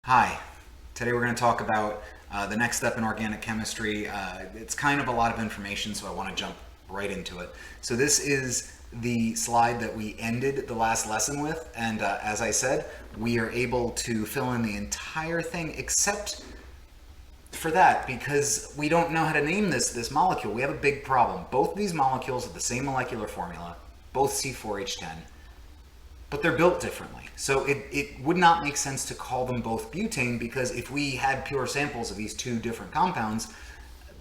Hi, today we're going to talk about the next step in organic chemistry. It's kind of a lot of information, so I want to jump right into it. So this is the slide that we ended the last lesson with, and as I said, we are able to fill in the entire thing except for that because we don't know how to name this molecule. We have a big problem. Both of these molecules have the same molecular formula, both C4H10, but they're built differently. So it would not make sense to call them both butane because if we had pure samples of these two different compounds,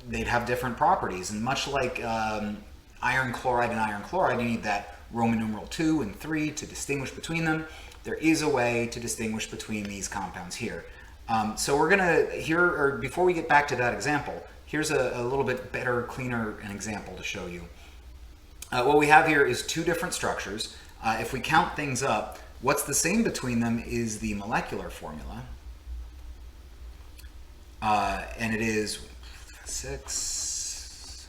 they'd have different properties. And much like iron chloride and iron chloride, you need that Roman numeral 2 and 3 to distinguish between them. There is a way to distinguish between these compounds here. So we're gonna, before we get back to that example, here's a little bit better, cleaner an example to show you. What we have here is two different structures. If we count things up, what's the same between them is the molecular formula. And it is 6,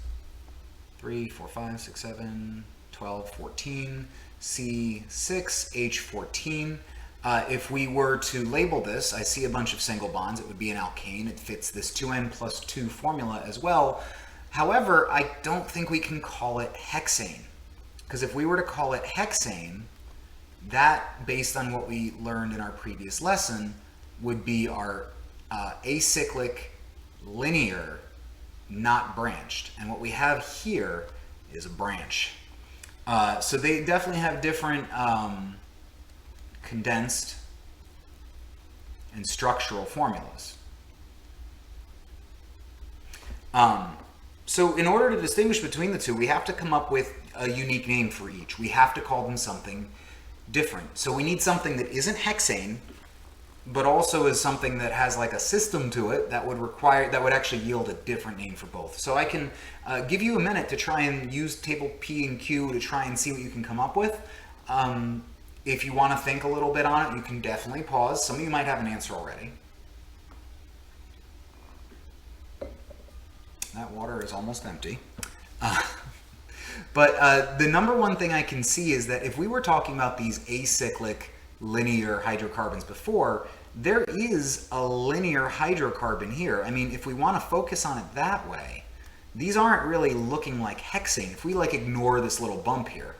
3, 4, 5, 6, 7, 12, 14, C6H14. If we were to label this, I see a bunch of single bonds. It would be an alkane. It fits this 2n+2 formula as well. However, I don't think we can call it hexane. Because if we were to call it hexane, that, based on what we learned in our previous lesson, would be our acyclic linear, not branched. And what we have here is a branch. So they definitely have different condensed and structural formulas. So in order to distinguish between the two, we have to come up with a unique name for each. We have to call them something different. So we need something that isn't hexane, but also is something that has like a system to it that would actually yield a different name for both. So I can give you a minute to try and use table P and Q to try and see what you can come up with. If you want to think a little bit on it, you can definitely pause. Some of you might have an answer already. That water is almost empty. But the number one thing I can see is that if we were talking about these acyclic linear hydrocarbons before, there is a linear hydrocarbon here. I mean, if we want to focus on it that way, these aren't really looking like hexane. If we like ignore this little bump here,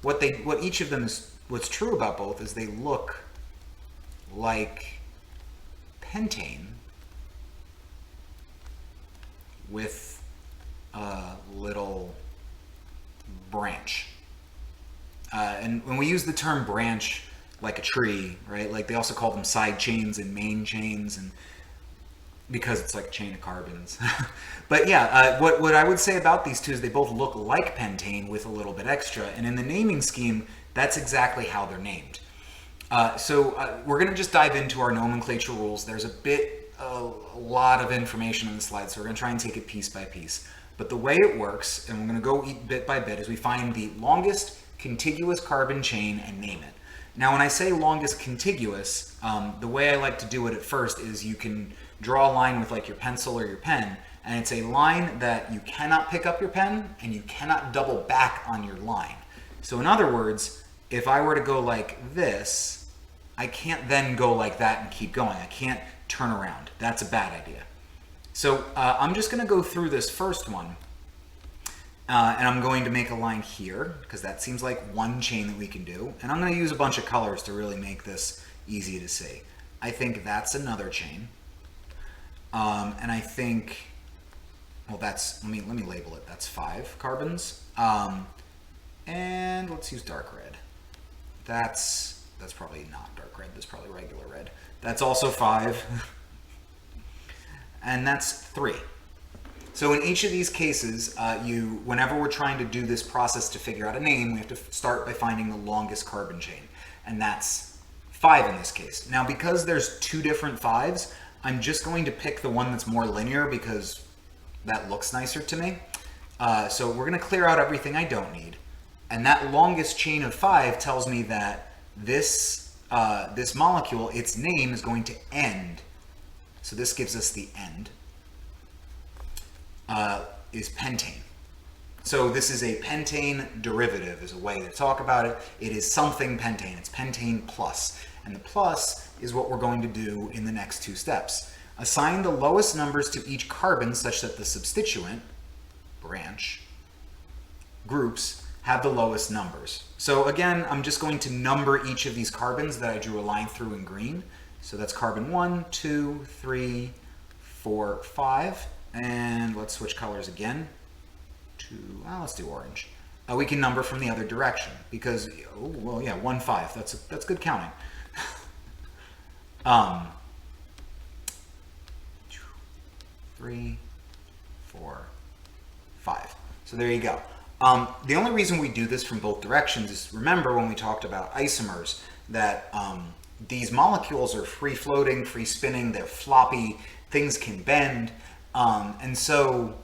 what each of them is, what's true about both is they look like pentane with a little branch. And when we use the term branch like a tree, right? Like they also call them side chains and main chains, and because it's like a chain of carbons. But yeah, what I would say about these two is they both look like pentane with a little bit extra, and in the naming scheme, that's exactly how they're named. So we're going to just dive into our nomenclature rules. There's a lot of information on the slide, so we're going to try and take it piece by piece. But the way it works, and we're going to go bit by bit, is we find the longest contiguous carbon chain and name it. Now, when I say longest contiguous, the way I like to do it at first is you can draw a line with like your pencil or your pen, and it's a line that you cannot pick up your pen and you cannot double back on your line. So in other words, if I were to go like this, I can't then go like that and keep going. I can't turn around. That's a bad idea. So I'm just going to go through this first one, and I'm going to make a line here because that seems like one chain that we can do. And I'm going to use a bunch of colors to really make this easy to see. I think that's another chain. And I think, well, that's, let me label it. That's 5 carbons. And let's use dark red. That's probably not dark red. That's probably regular red. That's also 5. And that's 3. So in each of these cases, whenever we're trying to do this process to figure out a name, we have to start by finding the longest carbon chain. And that's 5 in this case. Now, because there's 2 different 5s, I'm just going to pick the one that's more linear because that looks nicer to me. So we're going to clear out everything I don't need. And that longest chain of 5 tells me that this molecule, its name is going to end. So this gives us the end, is pentane. So this is a pentane derivative, is a way to talk about it. It is something pentane. It's pentane plus. And the plus is what we're going to do in the next two steps. Assign the lowest numbers to each carbon such that the substituent branch groups have the lowest numbers. So again, I'm just going to number each of these carbons that I drew a line through in green. So that's carbon 1, 2, 3, 4, 5. And let's switch colors again to, let's do orange. We can number from the other direction because, 1, 5. That's good counting. 3, 4, 5. So there you go. The only reason we do this from both directions is, remember when we talked about isomers, that these molecules are free floating, free spinning, they're floppy, things can bend, and so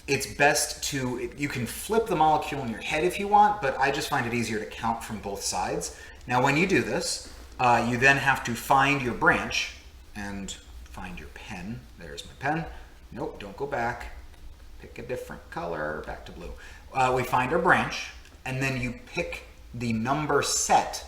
it's best to, you can flip the molecule in your head if you want, but I just find it easier to count from both sides. Now when you do this, you then have to find your branch and find your pen. There's my pen. Nope, don't go back. Pick a different color, back to blue. We find our branch, and then you pick the number set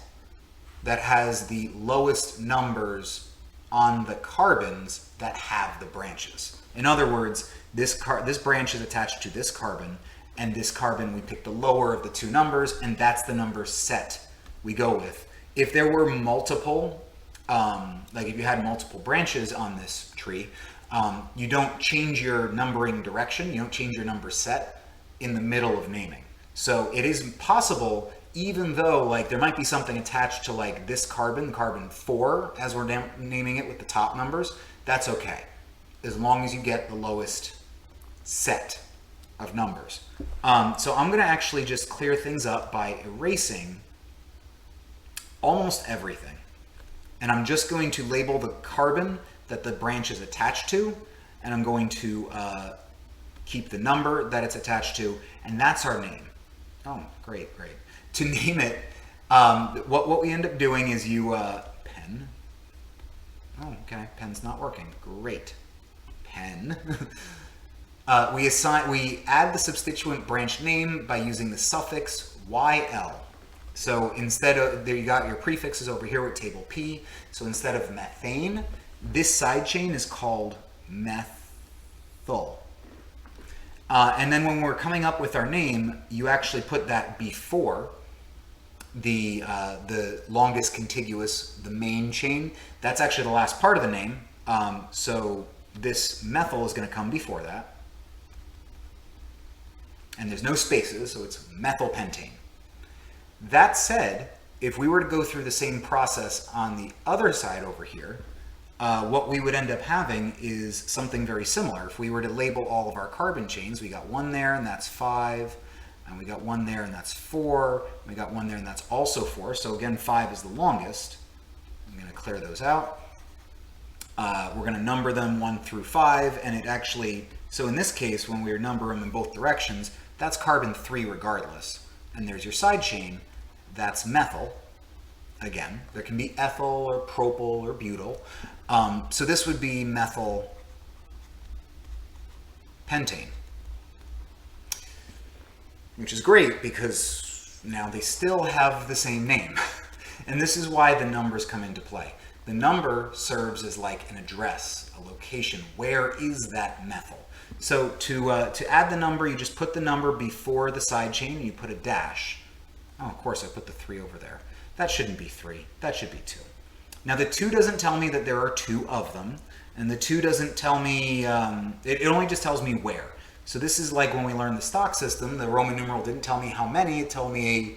that has the lowest numbers on the carbons that have the branches. In other words, this branch is attached to this carbon, and this carbon, we pick the lower of the two numbers, and that's the number set we go with. If there were multiple, like if you had multiple branches on this tree, you don't change your numbering direction, you don't change your number set in the middle of naming. So it is possible, even though like there might be something attached to like this carbon, carbon 4, as we're naming it with the top numbers, that's okay, as long as you get the lowest set of numbers. So I'm gonna actually just clear things up by erasing almost everything. And I'm just going to label the carbon that the branch is attached to, and I'm going to keep the number that it's attached to, and that's our name. Oh, great. To name it, what we end up doing is you, pen. Oh, okay, pen's not working. Great. Pen. We add the substituent branch name by using the suffix YL. So instead of, there you got your prefixes over here with table P. So instead of methane, this side chain is called methyl. And then when we're coming up with our name, you actually put that before the longest contiguous, the main chain. That's actually the last part of the name. So this methyl is going to come before that. And there's no spaces, so it's methylpentane. That said, if we were to go through the same process on the other side over here, what we would end up having is something very similar. If we were to label all of our carbon chains, we got one there and that's 5, and we got one there and that's 4, and we got one there and that's also 4. So again, 5 is the longest. I'm going to clear those out. We're going to number them 1 through 5, and it actually, so in this case, when we number them in both directions, that's carbon 3 regardless. And there's your side chain, that's methyl. Again, there can be ethyl or propyl or butyl. So this would be methylpentane. Which is great because now they still have the same name. And this is why the numbers come into play. The number serves as like an address, a location. Where is that methyl? So to add the number, you just put the number before the side chain and you put a dash. Oh, of course, I put the 3 over there. That shouldn't be 3, that should be 2. Now the 2 doesn't tell me that there are 2 of them, and the 2 doesn't tell me, it only just tells me where. So this is like when we learned the stock system, the Roman numeral didn't tell me how many, it told me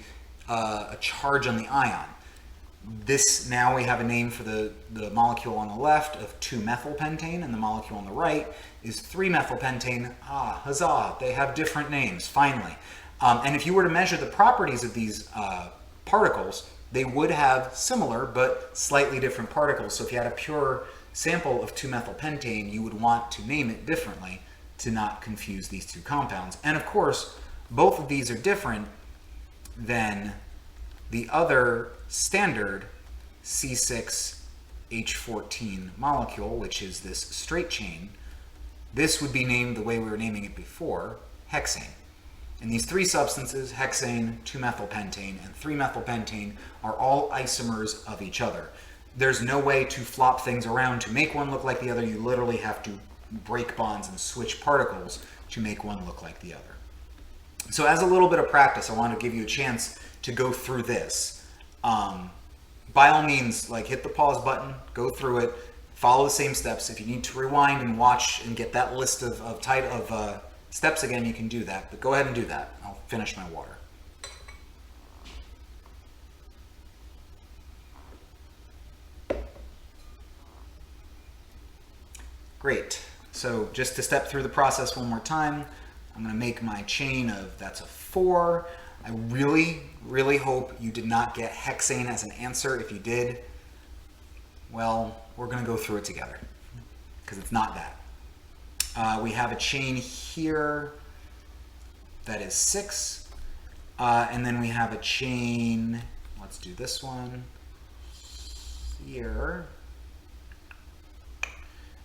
a charge on the ion. This, now we have a name for the molecule on the left of 2-methylpentane, and the molecule on the right is 3-methylpentane. Ah, huzzah, they have different names, finally. And if you were to measure the properties of these particles, they would have similar but slightly different particles. So if you had a pure sample of 2-methylpentane, you would want to name it differently to not confuse these two compounds. And of course, both of these are different than the other standard C6H14 molecule, which is this straight chain. This would be named the way we were naming it before, hexane. And these 3 substances, hexane, 2-methylpentane, and 3-methylpentane, are all isomers of each other. there's no way to flop things around to make one look like the other. You literally have to break bonds and switch particles to make one look like the other. So as a little bit of practice, I want to give you a chance to go through this. By all means, like, hit the pause button, go through it, follow the same steps. If you need to rewind and watch and get that list of steps again, you can do that. But go ahead and do that. I'll finish my water. Great. So just to step through the process one more time, I'm going to make my chain of, that's a 4. I really, really hope you did not get hexane as an answer. If you did, well, we're going to go through it together because it's not that. We have a chain here that is 6. And then we have a chain, let's do this one here.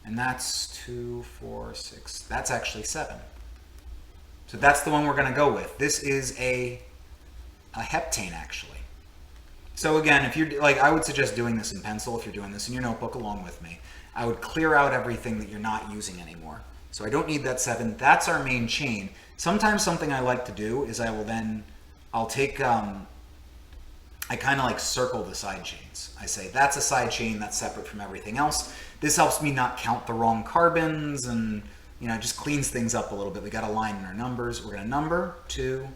And that's 2, 4, 6. That's actually 7. So that's the one we're going to go with. This is a heptane, actually. So again, if you're like, I would suggest doing this in pencil if you're doing this in your notebook along with me. I would clear out everything that you're not using anymore. So I don't need that 7. That's our main chain. Sometimes something I like to do is I'll take, I kind of like circle the side chains. I say that's a side chain that's separate from everything else. This helps me not count the wrong carbons, and it just cleans things up a little bit. We got a line in our numbers. We're going to number 2,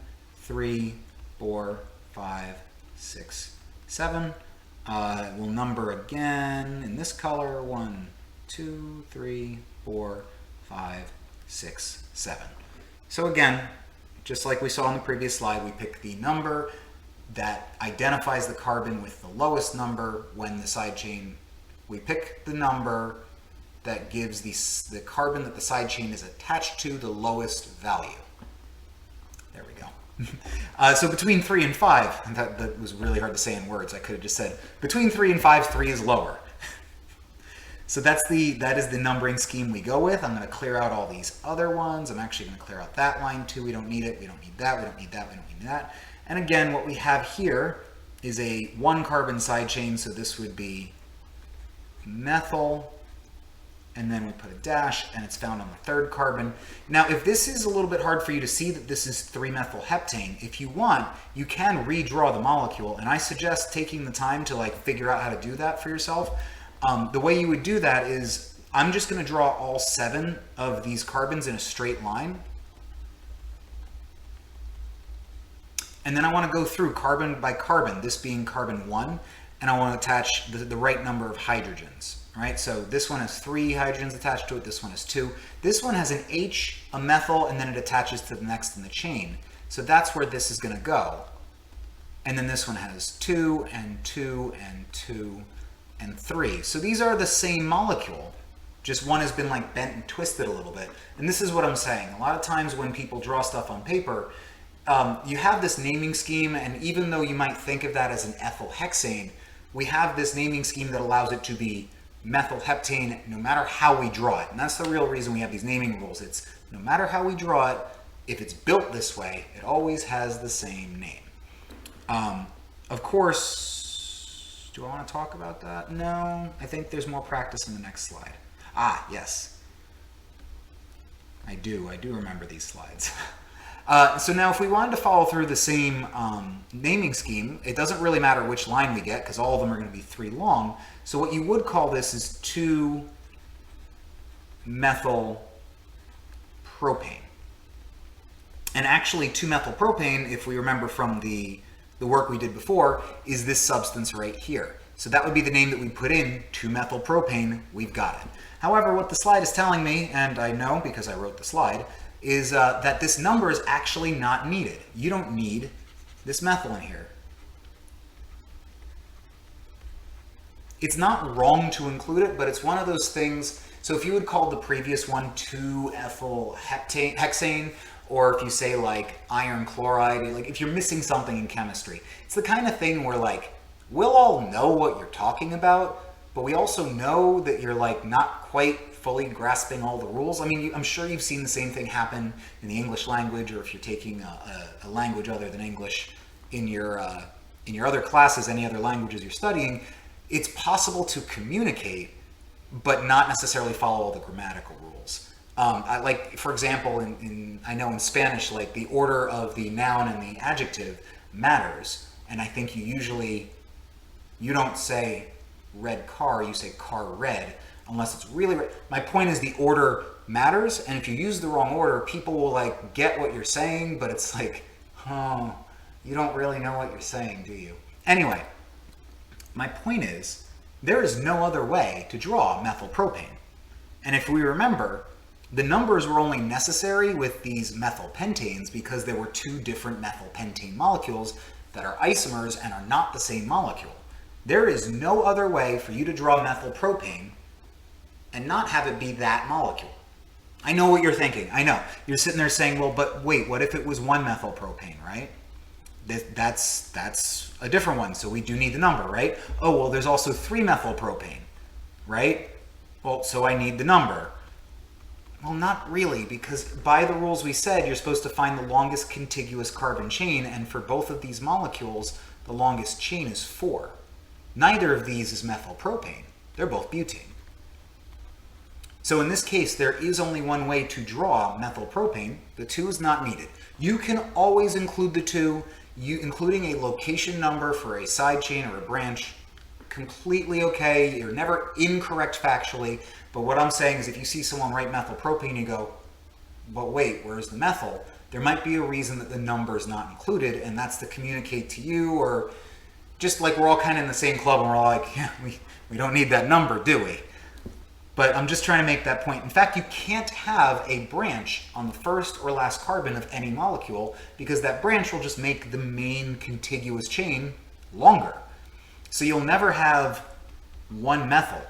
3, 4, 5, 6, 7. We'll number again in this color. 1, 2, 3, 4, 5, 6, 7. So again, just like we saw on the previous slide, we pick the number that identifies the carbon with the lowest number when the side chain. We pick the number that gives the carbon that the side chain is attached to the lowest value. There we go. So between 3 and 5, that was really hard to say in words. I could have just said between 3 and 5, 3 is lower. So that is the numbering scheme we go with. I'm going to clear out all these other ones. I'm actually going to clear out that line too. We don't need it. We don't need that. We don't need that. We don't need that. And again, what we have here is a 1 carbon side chain. So this would be methyl, and then we put a dash, and it's found on the 3rd carbon. Now, if this is a little bit hard for you to see that this is 3-methylheptane, if you want, you can redraw the molecule, and I suggest taking the time to figure out how to do that for yourself. The way you would do that is, I'm just going to draw all 7 of these carbons in a straight line. And then I want to go through carbon by carbon, this being carbon 1, and I want to attach the right number of hydrogens. Right? So this one has 3 hydrogens attached to it, this one has 2. This one has an H, a methyl, and then it attaches to the next in the chain. So that's where this is going to go. And then this one has 2, and 2, and 2, and 3. So these are the same molecule, just one has been bent and twisted a little bit. And this is what I'm saying. A lot of times when people draw stuff on paper, you have this naming scheme, and even though you might think of that as an ethyl hexane, we have this naming scheme that allows it to be methylheptane no matter how we draw it. And that's the real reason we have these naming rules. It's no matter how we draw it, if it's built this way, it always has the same name. Of course, do I want to talk about that? No, I think there's more practice in the next slide. Ah, yes. I do remember these slides. So now if we wanted to follow through the same naming scheme, it doesn't really matter which line we get because all of them are going to be 3 long. So what you would call this is 2-methylpropane. And actually 2-methylpropane, if we remember from the work we did before, is this substance right here. So that would be the name that we put in, 2-methylpropane, we've got it. However, what the slide is telling me, and I know because I wrote the slide, is that this number is actually not needed. You don't need this methyl in here. It's not wrong to include it, but it's one of those things. So if you would call the previous one 2-ethyl hexane, or if you say iron chloride, if you're missing something in chemistry, it's the kind of thing where we'll all know what you're talking about, but we also know that you're not quite fully grasping all the rules. I mean, I'm sure you've seen the same thing happen in the English language, or if you're taking a language other than English in your other classes, any other languages you're studying, it's possible to communicate, but not necessarily follow all the grammatical rules. Like, for example, I know in Spanish, like the order of the noun and the adjective matters. And I think you don't say red car, you say car red, unless it's really red. My point is the order matters, and if you use the wrong order, people will like get what you're saying, but it's like, oh, you don't really know what you're saying, do you? Anyway, my point is, there is no other way to draw methylpropane. And if we remember, the numbers were only necessary with these methylpentanes because there were two different methylpentane molecules that are isomers and are not the same molecule. There is no other way for you to draw methylpropane and not have it be that molecule. I know what you're thinking. I know. You're sitting there saying, well, but wait, what if it was 1-methylpropane, right? That's a different one, so we do need the number, right? Oh, well, there's also 3-methylpropane, right? Well, so I need the number. Well, not really, because by the rules we said, you're supposed to find the longest contiguous carbon chain, and for both of these molecules, the longest chain is 4. Neither of these is methylpropane. They're both butane. So in this case, there is only one way to draw methylpropane. The 2 is not needed. You can always include the 2, including a location number for a side chain or a branch. Completely okay. You're never incorrect factually. But what I'm saying is if you see someone write methylpropane, you go, but wait, where's the methyl? There might be a reason that the number is not included, and that's to communicate to you, or just like we're all kind of in the same club and we're all like, yeah, we don't need that number, do we? But I'm just trying to make that point. In fact, you can't have a branch on the first or last carbon of any molecule because that branch will just make the main contiguous chain longer. So you'll never have 1-methyl.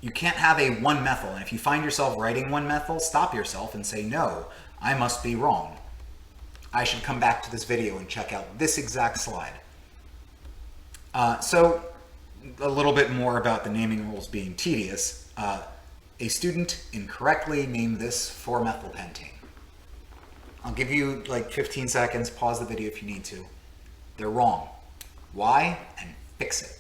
You can't have a 1-methyl. And if you find yourself writing 1-methyl, stop yourself and say, no, I must be wrong. I should come back to this video and check out this exact slide. So a little bit more about the naming rules being tedious. A student incorrectly named this 4-methylpentane. I'll give you like 15 seconds, pause the video if you need to. They're wrong. Why? And fix it.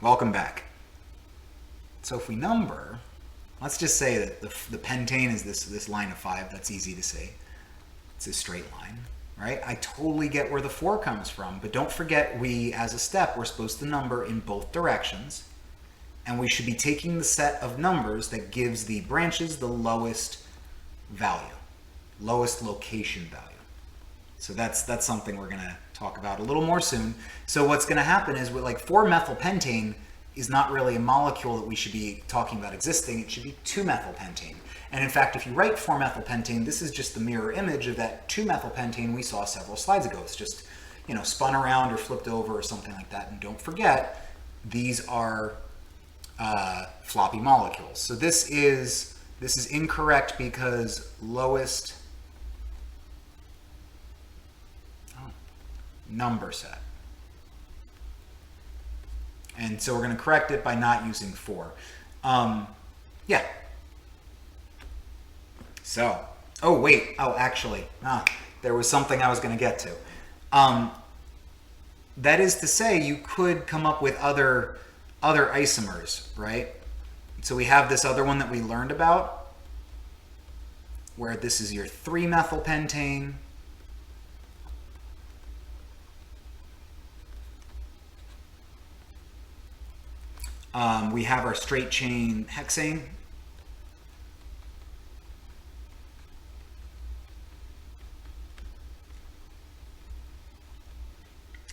Welcome back. So if we number, let's just say that the pentane is this line of 5. That's easy to say. It's a straight line, right? I totally get where the 4 comes from, but don't forget we, as a step, we're supposed to number in both directions, and we should be taking the set of numbers that gives the branches the lowest value, lowest location value. So that's something we're going to talk about a little more soon. So what's going to happen is with like 4-methylpentane is not really a molecule that we should be talking about existing. It should be 2-methylpentane. And in fact, if you write 4-methylpentane, this is just the mirror image of that 2-methylpentane we saw several slides ago. It's just, spun around or flipped over or something like that. And don't forget, these are floppy molecules. So this is incorrect because lowest number set. And so we're going to correct it by not using 4. Yeah. So, actually, there was something I was going to get to. That is to say, you could come up with other isomers, right? So we have this other one that we learned about, where this is your 3-methylpentane. We have our straight chain hexane.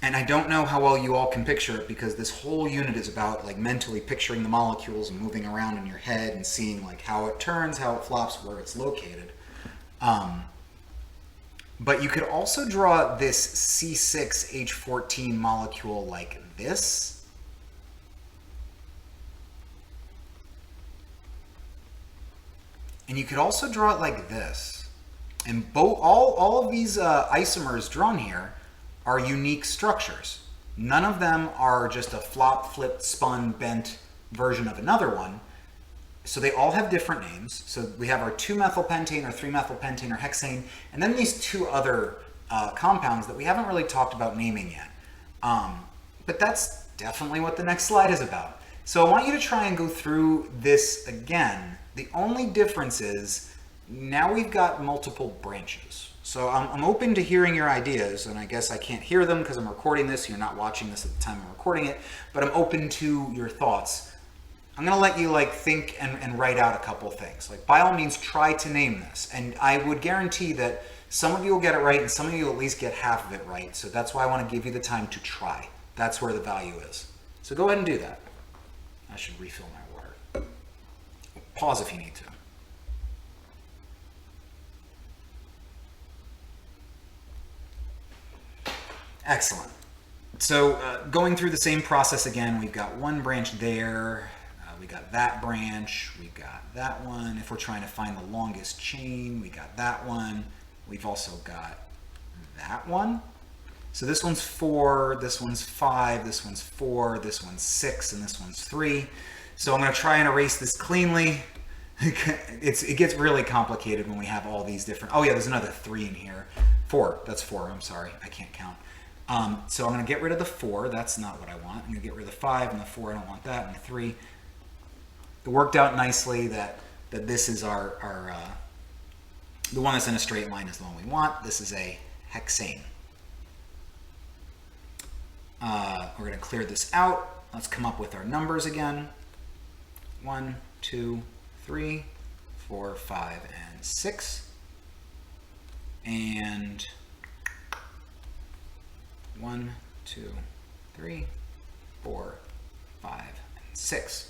And I don't know how well you all can picture it because this whole unit is about like mentally picturing the molecules and moving around in your head and seeing like how it turns, how it flops, where it's located. But you could also draw this C6H14 molecule like this. And you could also draw it like this. And all of these isomers drawn here are unique structures. None of them are just a flop, flipped, spun, bent version of another one. So they all have different names. So we have our 2-methylpentane, our 3-methylpentane, our hexane, and then these two other compounds that we haven't really talked about naming yet. But that's definitely what the next slide is about. So I want you to try and go through this again. The only difference is now we've got multiple branches. So I'm open to hearing your ideas, and I guess I can't hear them because I'm recording this. You're not watching this at the time I'm recording it, but I'm open to your thoughts. I'm going to let you think and write out a couple things. By all means, try to name this. And I would guarantee that some of you will get it right and some of you will at least get half of it right. So that's why I want to give you the time to try. That's where the value is. So go ahead and do that. I should refill my water. Pause if you need to. Excellent. So going through the same process again, we've got one branch there. We got that branch, we got that one. If we're trying to find the longest chain, we got that one. We've also got that one. So this one's 4, this one's 5, this one's 4, this one's 6, and this one's 3. So I'm going to try and erase this cleanly. It gets really complicated when we have all these different... Oh yeah, there's another 3 in here. 4, that's 4, I'm sorry, I can't count. So I'm going to get rid of the 4, that's not what I want. I'm going to get rid of the 5 and the 4, I don't want that, and the 3. It worked out nicely that this is our the one that's in a straight line is the one we want. This is a hexane. We're going to clear this out. Let's come up with our numbers again. 1, 2, 3, 4, 5, and 6. And 1, 2, 3, 4, 5, and 6.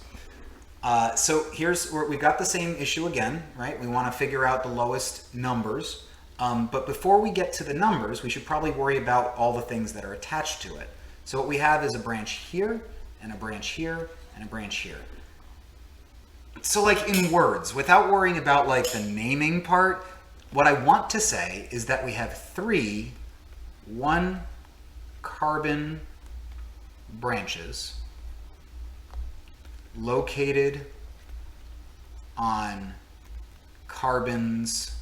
So here's where we got the same issue again, right? We want to figure out the lowest numbers. But before we get to the numbers, we should probably worry about all the things that are attached to it. So what we have is a branch here, and a branch here, and a branch here. So in words, without worrying about the naming part, what I want to say is that we have 3 1-carbon branches located on carbons.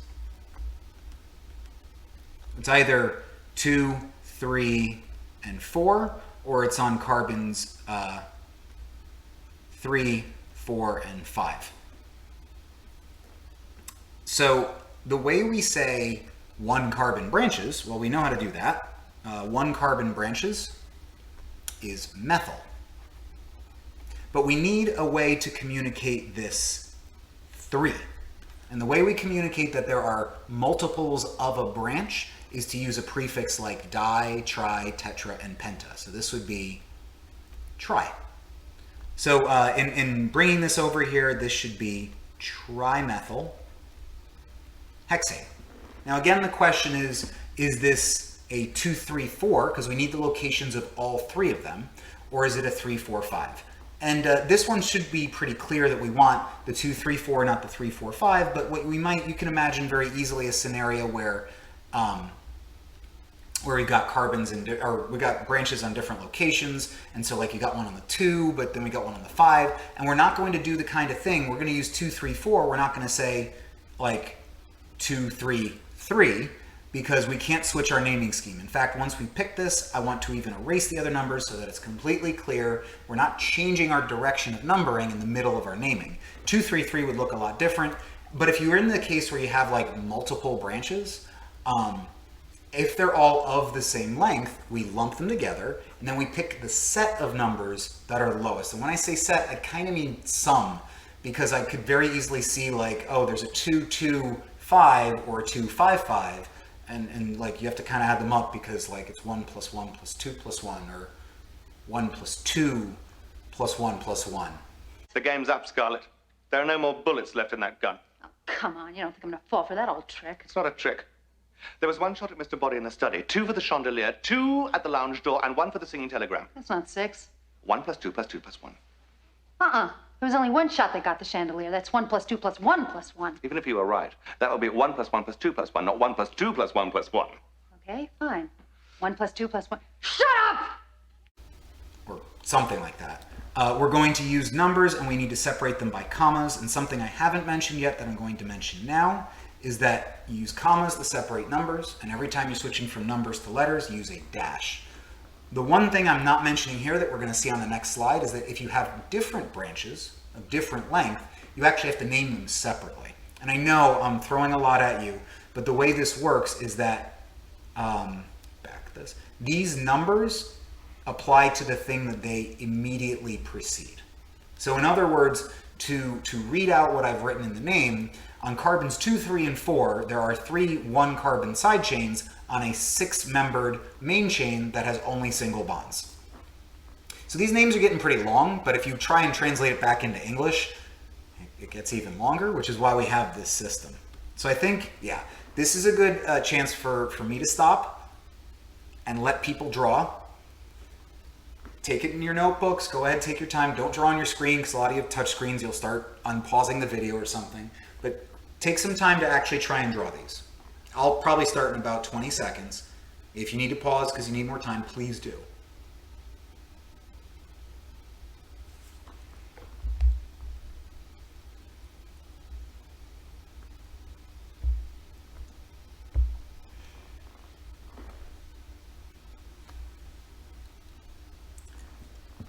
It's either 2, 3, and 4, or it's on carbons 3, 4, and 5. So the way we say 1-carbon branches, well, we know how to do that. 1-carbon branches is methyl. But we need a way to communicate this 3. And the way we communicate that there are multiples of a branch is to use a prefix like di, tri, tetra, and penta. So this would be tri. So in bringing this over here, this should be trimethyl hexane. Now again, the question is this a 2, 3, 4, because we need the locations of all 3 of them, or is it a 3, 4, 5? And this one should be pretty clear that we want the 2, 3, 4, not the 3, 4, 5. But what you can imagine very easily a scenario where we've got carbons or we got branches on different locations, and so you got one on the 2, but then we got one on the 5, and we're not going to do the kind of thing. We're going to use 2, 3, 4. We're not going to say 2, 3, 3. Because we can't switch our naming scheme. In fact, once we pick this, I want to even erase the other numbers so that it's completely clear. We're not changing our direction of numbering in the middle of our naming. 2, 3, 3 would look a lot different. But if you're in the case where you have multiple branches, if they're all of the same length, we lump them together, and then we pick the set of numbers that are lowest. And when I say set, I kind of mean sum, because I could very easily see oh, there's a 2, 2, 5, or a 2, 5, 5. And you have to kind of add them up because it's 1 plus 1 plus 2 plus 1, or 1 plus 2 plus 1 plus 1. The game's up, Scarlet. There are no more bullets left in that gun. Oh, come on. You don't think I'm going to fall for that old trick? It's not a trick. There was 1 shot at Mr. Body in the study, 2 for the chandelier, 2 at the lounge door, and 1 for the singing telegram. That's not 6. 1 plus 2 plus 2 plus 1. There was only 1 shot that got the chandelier. That's 1 plus 2 plus 1 plus 1. Even if you were right, that would be 1 plus 1 plus 2 plus 1, not 1 plus 2 plus 1 plus 1. Okay, fine. 1 plus 2 plus 1. Shut up! Or something like that. We're going to use numbers and we need to separate them by commas. And something I haven't mentioned yet that I'm going to mention now is that you use commas to separate numbers, and every time you're switching from numbers to letters, use a dash. The one thing I'm not mentioning here that we're going to see on the next slide is that if you have different branches of different length, you actually have to name them separately. And I know I'm throwing a lot at you, but the way this works is that, these numbers apply to the thing that they immediately precede. So in other words, to read out what I've written in the name, on carbons 2, 3, and 4, there are 3 1-carbon side chains on a 6-membered main chain that has only single bonds. So these names are getting pretty long, but if you try and translate it back into English, it gets even longer, which is why we have this system. So I think, yeah, this is a good chance for me to stop and let people draw. Take it in your notebooks, go ahead, take your time. Don't draw on your screen, because a lot of you have touch screens, you'll start unpausing the video or something. But take some time to actually try and draw these. I'll probably start in about 20 seconds. If you need to pause because you need more time, please do.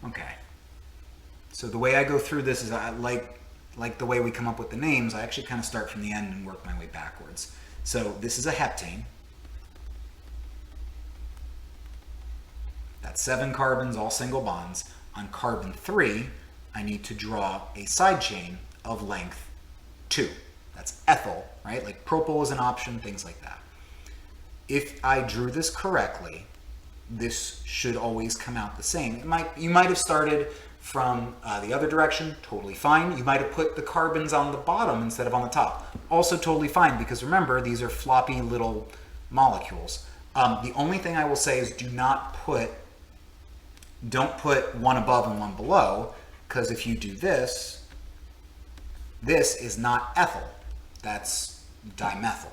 Okay, so the way I go through this is I like the way we come up with the names. I actually kind of start from the end and work my way backwards. So this is a heptane. That's 7 carbons, all single bonds. On carbon 3, I need to draw a side chain of length 2. That's ethyl, right? Like propyl is an option, things like that. If I drew this correctly, this should always come out the same. You might have started from the other direction, totally fine. You might have put the carbons on the bottom instead of on the top. Also totally fine, because remember, these are floppy little molecules. The only thing I will say is don't put one above and one below, because if you do this, this is not ethyl, that's dimethyl.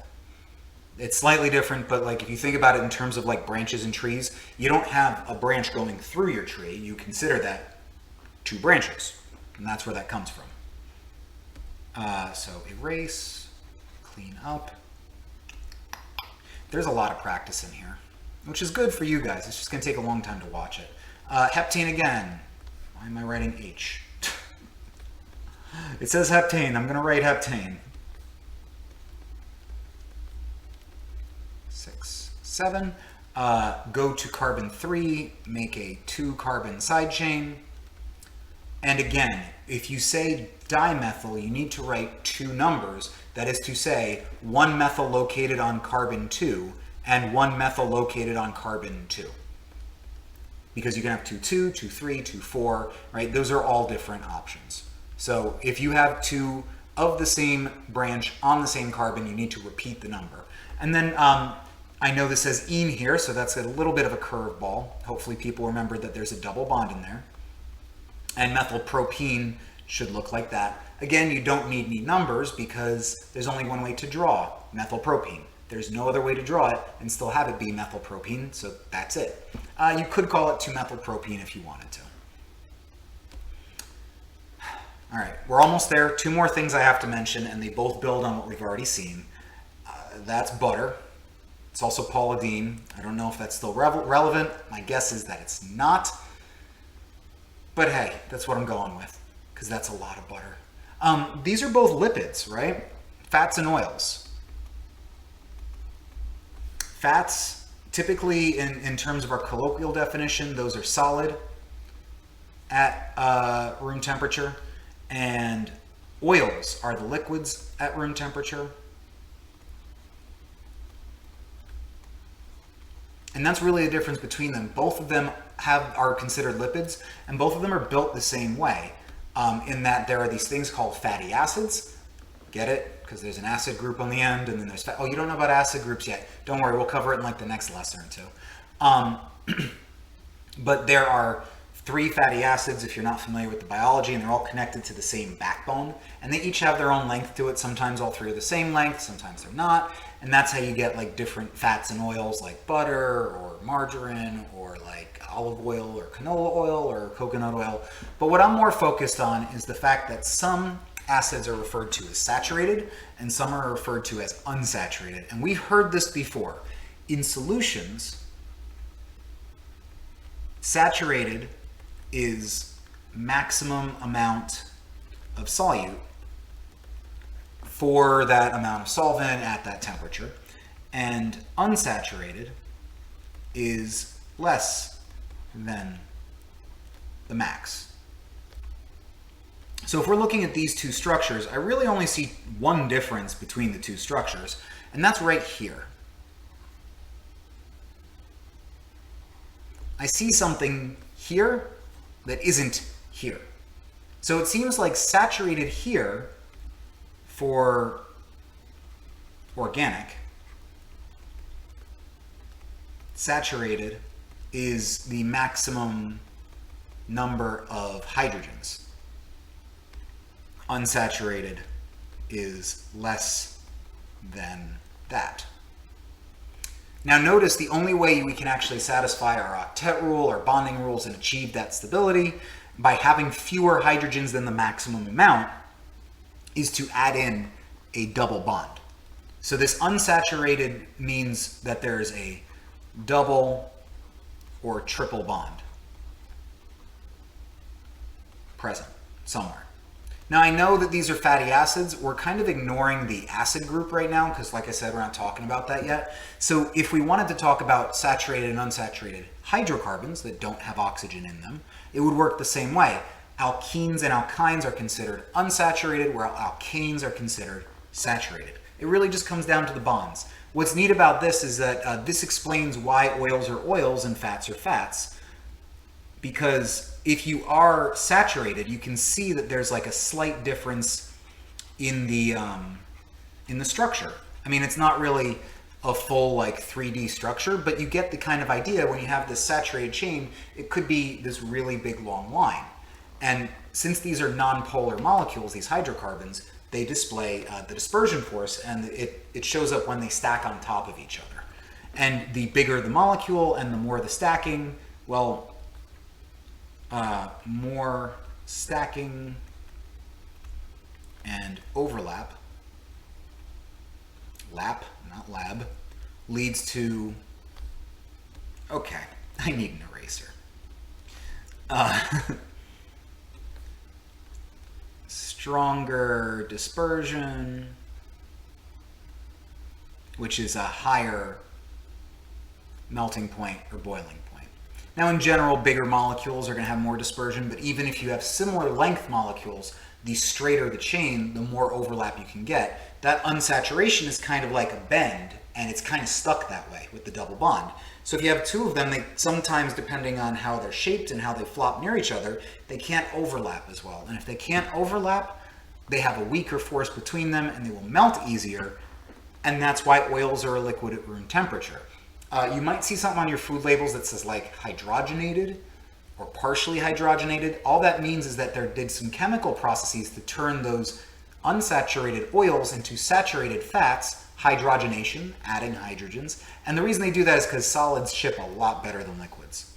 It's slightly different, but like if you think about it in terms of like branches and trees, you don't have a branch going through your tree. You consider that 2 branches, and that's where that comes from. So erase, clean up. There's a lot of practice in here, which is good for you guys. It's just going to take a long time to watch it. Heptane again. Why am I writing H? It says heptane. I'm going to write heptane. 6, 7. Go to carbon 3, make a 2-carbon side chain. And again, if you say dimethyl, you need to write 2 numbers. That is to say, 1 methyl located on carbon 2 and 1 methyl located on carbon 2. Because you can have 2, 2, 3, 2, 4, right? Those are all different options. So if you have 2 of the same branch on the same carbon, you need to repeat the number. And then I know this says ene here, so that's a little bit of a curveball. Hopefully people remember that there's a double bond in there. And methylpropene should look like that. Again, you don't need any numbers because there's only one way to draw methylpropene. There's no other way to draw it and still have it be methylpropene, so that's it. You could call it 2-methylpropene if you wanted to. All right, we're almost there. 2 more things I have to mention, and they both build on what we've already seen. That's butter. It's also polydene. I don't know if that's still relevant. My guess is that it's not. But hey, that's what I'm going with, because that's a lot of butter. These are both lipids, right? Fats and oils. Fats, typically in terms of our colloquial definition, those are solid at room temperature, and oils are the liquids at room temperature. And that's really the difference between them. Both of them are considered lipids, and both of them are built the same way, in that there are these things called fatty acids. Get it? Because there's an acid group on the end, and then there's oh, you don't know about acid groups yet. Don't worry, we'll cover it in like the next lesson or 2. But there are 3 fatty acids, if you're not familiar with the biology, and they're all connected to the same backbone, and they each have their own length to it. Sometimes all 3 are the same length, sometimes they're not. And that's how you get like different fats and oils like butter or margarine or like olive oil or canola oil or coconut oil. But what I'm more focused on is the fact that some acids are referred to as saturated and some are referred to as unsaturated. And we've heard this before. In solutions, saturated is maximum amount of solute for that amount of solvent at that temperature, and unsaturated is less than the max. So if we're looking at these two structures, I really only see one difference between the two structures, and that's right here. I see something here that isn't here. So it seems like saturated here for organic, saturated is the maximum number of hydrogens. Unsaturated is less than that. Now notice the only way we can actually satisfy our octet rule or bonding rules and achieve that stability by having fewer hydrogens than the maximum amount is to add in a double bond. So this unsaturated means that there's a double or triple bond present somewhere. Now I know that these are fatty acids. We're kind of ignoring the acid group right now because, like I said, we're not talking about that yet. So if we wanted to talk about saturated and unsaturated hydrocarbons that don't have oxygen in them, it would work the same way. Alkenes and alkynes are considered unsaturated, while alkanes are considered saturated. It really just comes down to the bonds. What's neat about this is that this explains why oils are oils and fats are fats. Because if you are saturated, you can see that there's like a slight difference in the structure. I mean, it's not really a full like 3D structure, but you get the kind of idea when you have this saturated chain, it could be this really big long line. And since these are non-polar molecules, these hydrocarbons, they display the dispersion force, and it shows up when they stack on top of each other. And the bigger the molecule and the more the stacking, well, more stacking and overlap, lap, not lab, leads to, okay, I need an eraser. Stronger dispersion, which is a higher melting point or boiling point. Now in general, bigger molecules are going to have more dispersion, but even if you have similar length molecules, the straighter the chain, the more overlap you can get. That unsaturation is kind of like a bend, and it's kind of stuck that way with the double bond. So if you have two of them, they sometimes, depending on how they're shaped and how they flop near each other, they can't overlap as well. And if they can't overlap, they have a weaker force between them and they will melt easier. And that's why oils are a liquid at room temperature. You might see something on your food labels that says like hydrogenated or partially hydrogenated. All that means is that there did some chemical processes to turn those unsaturated oils into saturated fats, hydrogenation, adding hydrogens. And the reason they do that is because solids ship a lot better than liquids.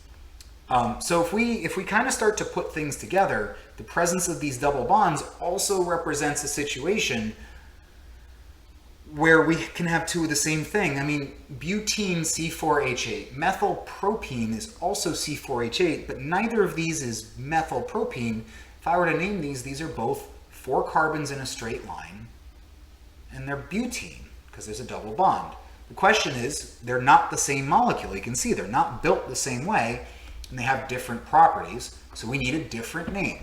So if we kind of start to put things together, the presence of these double bonds also represents a situation where we can have two of the same thing. I mean, butene C4H8, methylpropene is also C4H8, but neither of these is methylpropene. If I were to name these are both 4 carbons in a straight line, and they're butene because there's a double bond. The question is, they're not the same molecule. You can see they're not built the same way, and they have different properties, so we need a different name.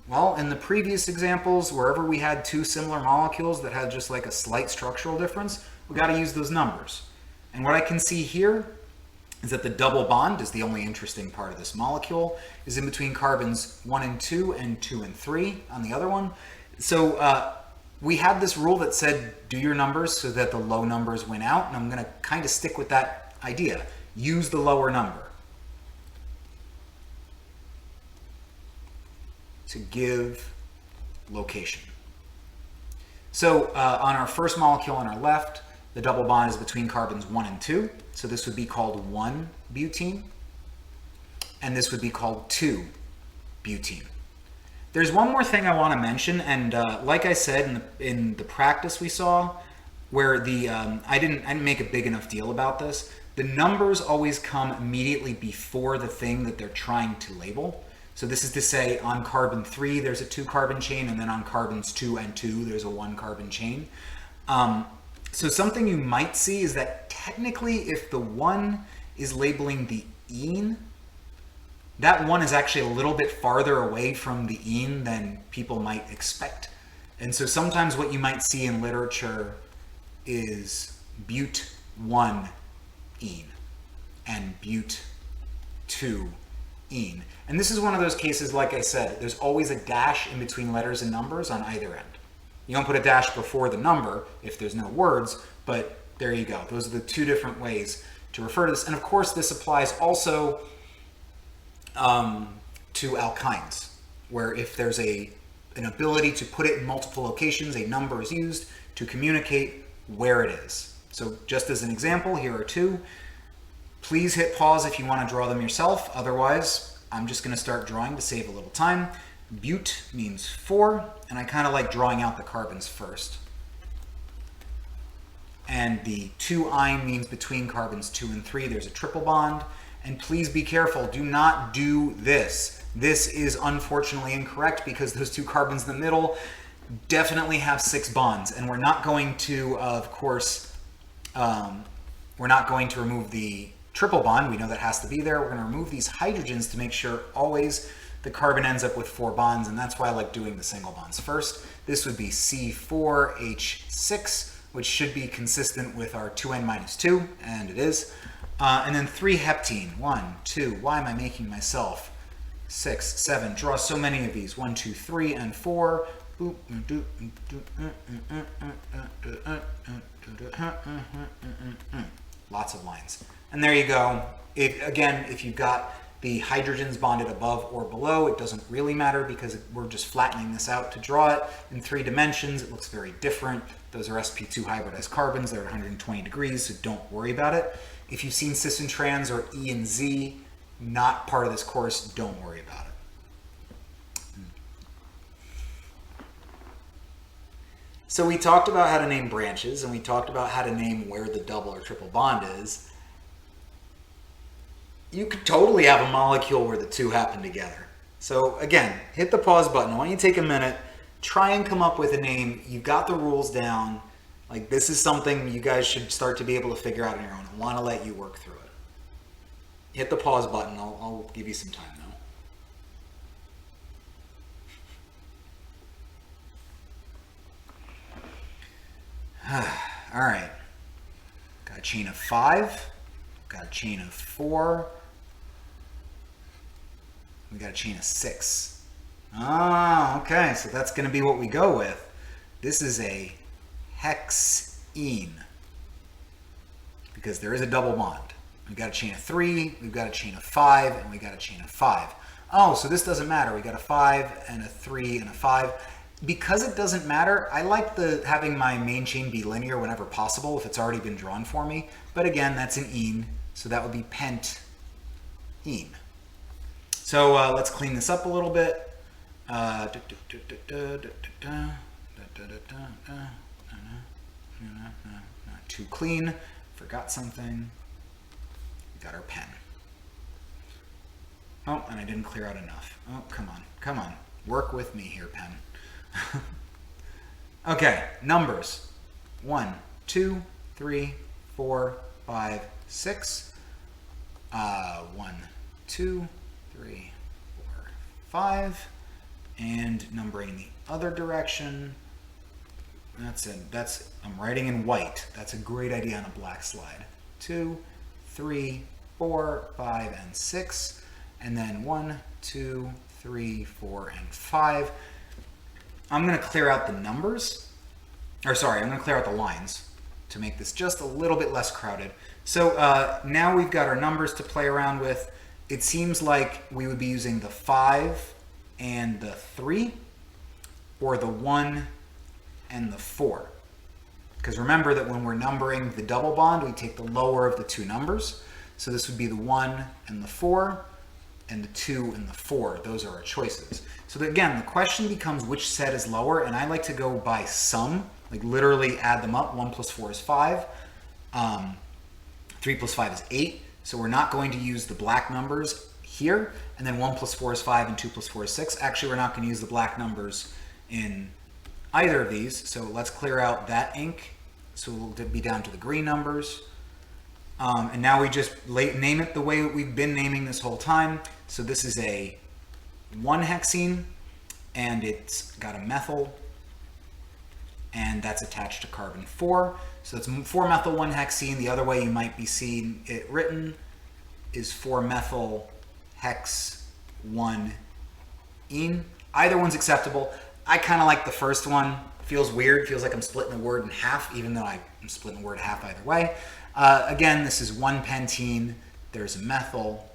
Well, in the previous examples, wherever we had two similar molecules that had just like a slight structural difference, we got to use those numbers. And what I can see here is that the double bond is the only interesting part of this molecule, is in between carbons 1 and 2 and 2 and 3 on the other one. So we had this rule that said do your numbers so that the low numbers win out, and I'm going to kind of stick with that idea. Use the lower number to give location. So on our first molecule on our left, The double bond is between carbons 1 and 2. So this would be called 1-butene. And this would be called 2-butene. There's one more thing I want to mention, and like I said in the practice we saw, where the I didn't make a big enough deal about this. The numbers always come immediately before the thing that they're trying to label. So this is to say on carbon 3 there's a 2-carbon chain, and then on carbons 2 and 2 there's a 1-carbon chain. So something you might see is that technically if the 1 is labeling the ene, that 1 is actually a little bit farther away from the ene than people might expect. And so sometimes what you might see in literature is but-1 ene and but-2 ene. And this is one of those cases, like I said, there's always a dash in between letters and numbers on either end. You don't put a dash before the number if there's no words, but there you go. Those are the two different ways to refer to this. And of course, this applies also to alkynes, where if there's an ability to put it in multiple locations, a number is used to communicate where it is. So just as an example, here are two. Please hit pause if you want to draw them yourself. Otherwise, I'm just going to start drawing to save a little time. But means 4, and I kind of like drawing out the carbons first. And the 2-ine means between carbons 2 and 3, there's a triple bond. And please be careful, do not do this. This is unfortunately incorrect because those 2 carbons in the middle definitely have 6 bonds. And we're not going to, of course, we're not going to remove the triple bond. We know that has to be there. We're going to remove these hydrogens to make sure always the carbon ends up with 4 bonds, and that's why I like doing the single bonds first. This would be C4H6, which should be consistent with our 2N-2, and it is. And then 3-heptene. 1, 2, why am I making myself 6, 7? Draw so many of these. 1, 2, 3, and 4. Lots of lines. And there you go. Again, if you've got the hydrogens bonded above or below, it doesn't really matter because we're just flattening this out to draw it in 3 dimensions. It looks very different. Those are sp2 hybridized carbons. They're at 120 degrees, so don't worry about it. If you've seen cis and trans or E and Z, not part of this course, don't worry about it. So we talked about how to name branches, and we talked about how to name where the double or triple bond is. You could totally have a molecule where the 2 happen together. So again, hit the pause button. I want you to take a minute, try and come up with a name. You've got the rules down. Like, this is something you guys should start to be able to figure out on your own. I want to let you work through it. Hit the pause button. I'll give you some time though. All right. Got a chain of 5. Got a chain of 4. We got a chain of 6. Ah, okay, so that's going to be what we go with. This is a hexene because there is a double bond. We've got a chain of 3, we've got a chain of 5, and we got a chain of 5. Oh, so this doesn't matter. We got a 5 and a 3 and a 5. Because it doesn't matter, I like having my main chain be linear whenever possible if it's already been drawn for me. But again, that's an ene, so that would be pentene. So let's clean this up a little bit. Too clean. Forgot something. We got our pen. Oh, and I didn't clear out enough. Oh, come on. Come on. Work with me here, pen. Okay, numbers. 1, 2, 3, 4, 5, 6. 1, 2, 3, 4, 5. And numbering the other direction. That's it. I'm writing in white. That's a great idea on a black slide. 2, 3, 4, 5, and 6. And then 1, 2, 3, 4, and 5. I'm going to clear out the numbers. I'm going to clear out the lines to make this just a little bit less crowded. So now we've got our numbers to play around with. It seems like we would be using the 5 and the 3, or the 1 and the 4. Because remember that when we're numbering the double bond, we take the lower of the two numbers. So this would be the 1 and the 4, and the 2 and the 4. Those are our choices. So that, again, the question becomes which set is lower, and I like to go by sum, like literally add them up. 1 plus 4 is 5. 3 plus 5 is 8. So we're not going to use the black numbers here. And then 1 plus 4 is 5 and 2 plus 4 is 6. Actually, we're not going to use the black numbers in either of these. So let's clear out that ink. So we'll be down to the green numbers. And now we just name it the way we've been naming this whole time. So this is a 1-hexene, and it's got a methyl, and that's attached to carbon 4. So that's 4-methyl-1-hexene. The other way you might be seeing it written is 4-methyl-hex-1-ene. Either one's acceptable. I kind of like the first one. Feels weird. Feels like I'm splitting the word in half, even though I'm splitting the word half either way. Again, this is 1-pentene. There's a methyl,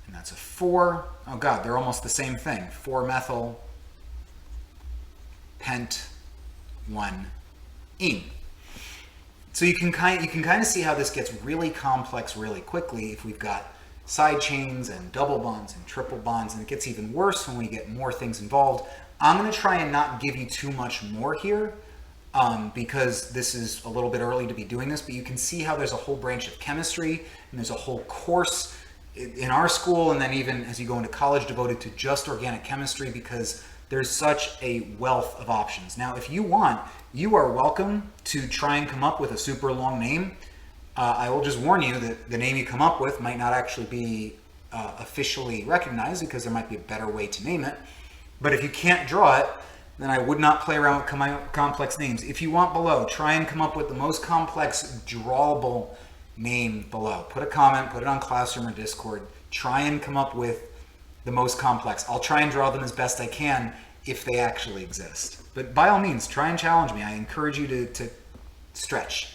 and that's a 4. Oh God, they're almost the same thing. 4-methyl-pent-1-ene. So you can kind of see how this gets really complex really quickly if we've got side chains and double bonds and triple bonds, and it gets even worse when we get more things involved. I'm going to try and not give you too much more here because this is a little bit early to be doing this, but you can see how there's a whole branch of chemistry and there's a whole course in our school, and then even as you go into college, devoted to just organic chemistry, because there's such a wealth of options. Now, if you want, you are welcome to try and come up with a super long name. I will just warn you that the name you come up with might not actually be officially recognized, because there might be a better way to name it. But if you can't draw it, then I would not play around with complex names. If you want below, try and come up with the most complex drawable name below. Put a comment, put it on Classroom or Discord. Try and come up with the most complex. I'll try and draw them as best I can if they actually exist. But by all means, try and challenge me. I encourage you to stretch.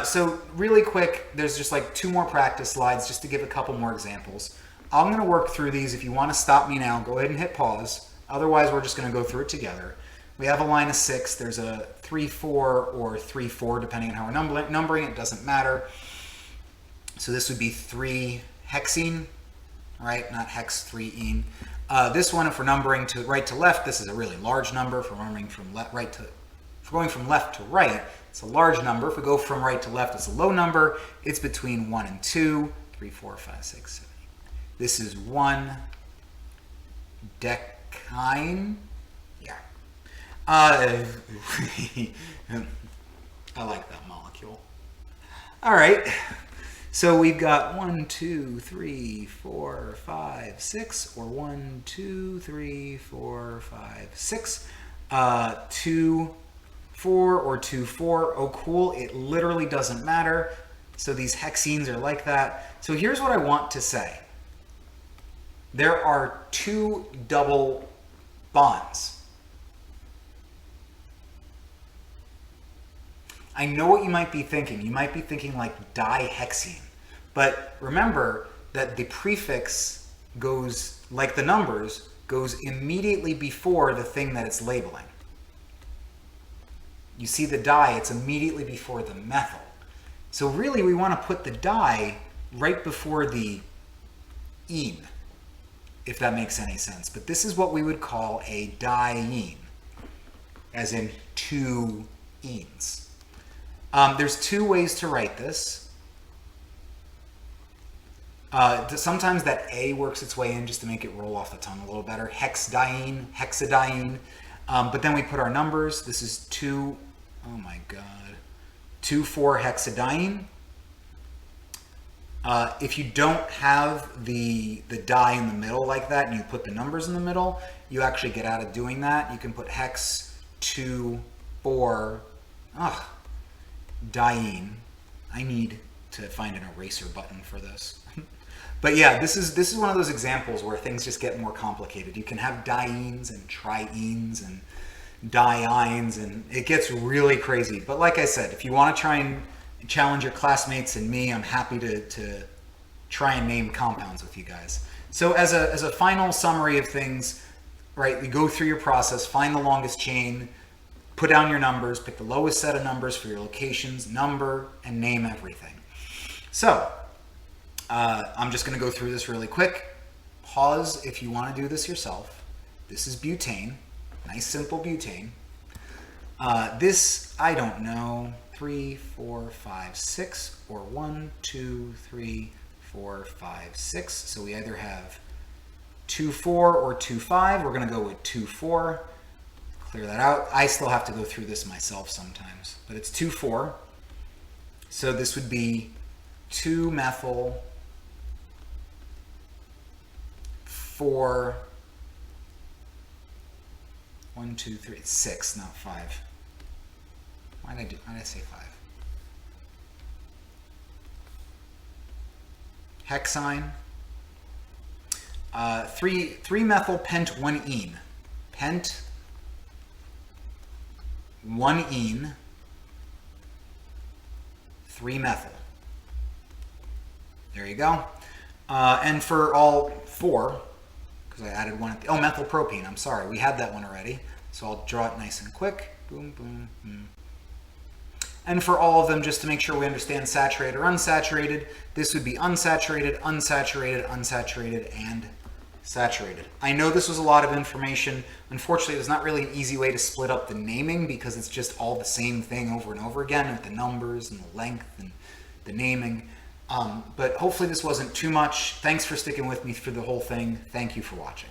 So really quick, there's just like 2 more practice slides just to give a couple more examples. I'm going to work through these. If you want to stop me now, go ahead and hit pause. Otherwise, we're just going to go through it together. We have a line of 6. There's a 3-4 or 3-4, depending on how we're numbering. It doesn't matter. So this would be 3-hexene, right? Not hex 3-ene. This one, if we're numbering to right to left, this is a really large number. If we're numbering from if we're going from left to right, it's a large number. If we go from right to left, it's a low number. It's between 1 and 2, 3, 4, 5, 6, 7, 8. This is 1 decyne. Yeah. I like that molecule. All right. So we've got 1, 2, 3, 4, 5, 6, or 1, 2, 3, 4, 5, 6. 2, 4 or 2, 4. Oh, cool. It literally doesn't matter. So these hexenes are like that. So here's what I want to say. There are 2 double bonds. I know what you might be thinking. You might be thinking like dihexene. But remember that the prefix goes, like the numbers, goes immediately before the thing that it's labeling. You see the di, it's immediately before the methyl. So really we want to put the di right before the ene, if that makes any sense. But this is what we would call a diene, as in 2 enes. There's 2 ways to write this. Sometimes that A works its way in just to make it roll off the tongue a little better. Hexdiene, hexadiene. But then we put our numbers. This is 2, oh my God, 2,4-hexadiene. If you don't have the di in the middle like that and you put the numbers in the middle, you actually get out of doing that. You can put hex 2, 4, diene. I need to find an eraser button for this. But yeah, this is one of those examples where things just get more complicated. You can have dienes and trienes and dienes, and it gets really crazy. But like I said, if you want to try and challenge your classmates and me, I'm happy to try and name compounds with you guys. So as a final summary of things, right, you go through your process, find the longest chain, put down your numbers, pick the lowest set of numbers for your locations, number, and name everything. So, I'm just going to go through this really quick. Pause if you want to do this yourself. This is butane. Nice, simple butane. This, I don't know, 3, 4, 5, 6, or 1, 2, 3, 4, 5, 6. So we either have 2,4 or 2,5. We're going to go with 2,4. Clear that out. I still have to go through this myself sometimes, but it's 2,4. So this would be 2-methyl 4, 1, 2, 3, 6, not 5. Why did I say 5? Hexine. 3-methyl pent 1-ene. Pent 1-ene 3-methyl. There you go. And for all 4, because I added one at the, methylpropene, I'm sorry, we had that one already. So I'll draw it nice and quick. Boom, boom, boom. And for all of them, just to make sure we understand saturated or unsaturated, this would be unsaturated, unsaturated, unsaturated, and saturated. I know this was a lot of information. Unfortunately, there's not really an easy way to split up the naming because it's just all the same thing over and over again with the numbers and the length and the naming. But hopefully this wasn't too much. Thanks for sticking with me through the whole thing. Thank you for watching.